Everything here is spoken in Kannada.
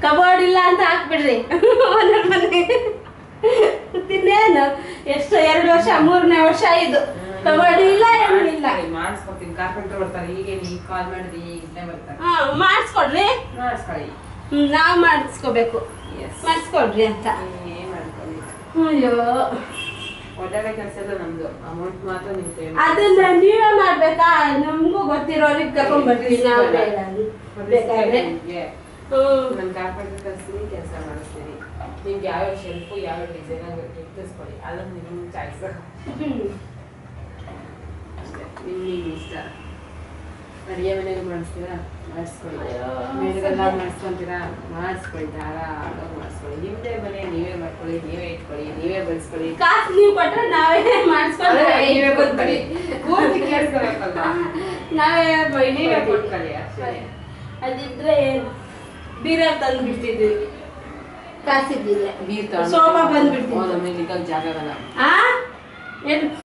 ಕಬೋರ್ಡ್ ಇಲ್ಲ ಅಂತ ಹಾಕ್ಬಿಡ್ರಿ ಒಂದೊಂದು ಮನೆ ತಿನ್ನೇನು ಎಷ್ಟು 2 ವರ್ಷ 3ನೇ ವರ್ಷ ಇದು ಕಬೋರ್ಡ್ ಇಲ್ಲ ಏನಿಲ್ಲ ಮಾಡಿಸ್ಕೊಡ್ತೀನಿ ಕಾರ್ಪೆಂಟರ್ ಬರ್ತಾರೆ ಈಗ ಕಾಲ್ ಮಾಡಿದ್ರಿ ಇಲ್ಲೇ ಬರ್ತಾರೆ ಮಾಡಿಸ್ಕೊಡ್ರಿ ಮಾಡಿಸ್ಕೊಳ್ಳಿ ನಾವು ಮಾಡಿಸ್ಕೋಬೇಕು ಮಾಡಿಸ್ಕೊಡ್ರಿ ಅಂತ ಏನ್ ಮಾಡ್ಕೊಳ್ಳಿ ಅಯ್ಯೋ ಒಳ್ಳೆ ಕೆಲಸ ಎಲ್ಲ ನಮ್ದು ಅಮೌಂಟ್ ಮಾತ್ರ ನೀವು ಅದನ್ನ ನೀವೇ ಮಾಡ್ಬೇಕಾ ನಮಗೂ ಗೊತ್ತಿರೋರಿಗೆ ಕರ್ಕೊಂಡ್ ಬರ್ತೀವಿ ನಾವು ಬೇಕಾದ್ರೆ ನನ್ನ ಕಾರ್ಪೆಂಟರ್ ಕಲಿಸ್ತೀನಿ ಕೆಲಸ ಮಾಡಿಸ್ತೀನಿ ನಿಮ್ಗೆ ಯಾವ್ಯಾವ ಶೆಲ್ಫು ಯಾವ್ಯಾವ ಡಿಸೈನ್ ಇಟ್ಟಿಸ್ಕೊಳ್ಳಿ ಅದನ್ನು ನಿಮ್ಮ ಚಾಯ್ಸ್ ಅಷ್ಟೇ ನಿಮ್ಗೆ ಇಷ್ಟ ಅಡುಗೆ ಮನೆಗೆ ಮಾಡಿಸ್ತೀರಾ ಮಾಡಿಸ್ಕೊಳ್ಳಿ ಮೇಲೆಲ್ಲ ಮಾಡಿಸ್ಕೊಂತೀರಾ ಮಾಡಿಸ್ಕೊಳ್ಳಿ ಧಾರಾಳವಾಗಿ ಮಾಡಿಸ್ಕೊಳ್ಳಿ ನಿಮ್ಮದೇ ಮನೆ ನೀವೇ ಮಾಡ್ಕೊಳ್ಳಿ ನೀವೇ ಇಟ್ಕೊಳ್ಳಿ ನೀವೇ ಬಳಸ್ಕೊಳ್ಳಿ ಕಾಸು ನೀವು ಕೊಟ್ಟರೆ ನಾವೇ ಮಾಡಿಸ್ಕೊಳ್ಳಿ ನೀವೇ ಕೊಟ್ಕೊಳ್ಳಿ ಪೂರ್ತಿ ಕೇಳಿಸ್ಕೋಬೇಕಲ್ಲ ನಾವೇ ನೀವೇ ಕೊಟ್ಕೊಳ್ಳಿ ಅಷ್ಟೇ ಅದಿದ್ರೆ ಬೀರ ತಂದು ಬಿಡ್ತಿದ್ವಿ ಕಾಸಿದ್ದಿಲ್ಲ ಬೀರ್ ಸೋಫಾ ಬಂದ್ಬಿಡ್ತಿದ್ವಿ ನಮಗೆ ಜಾಗ ಏನು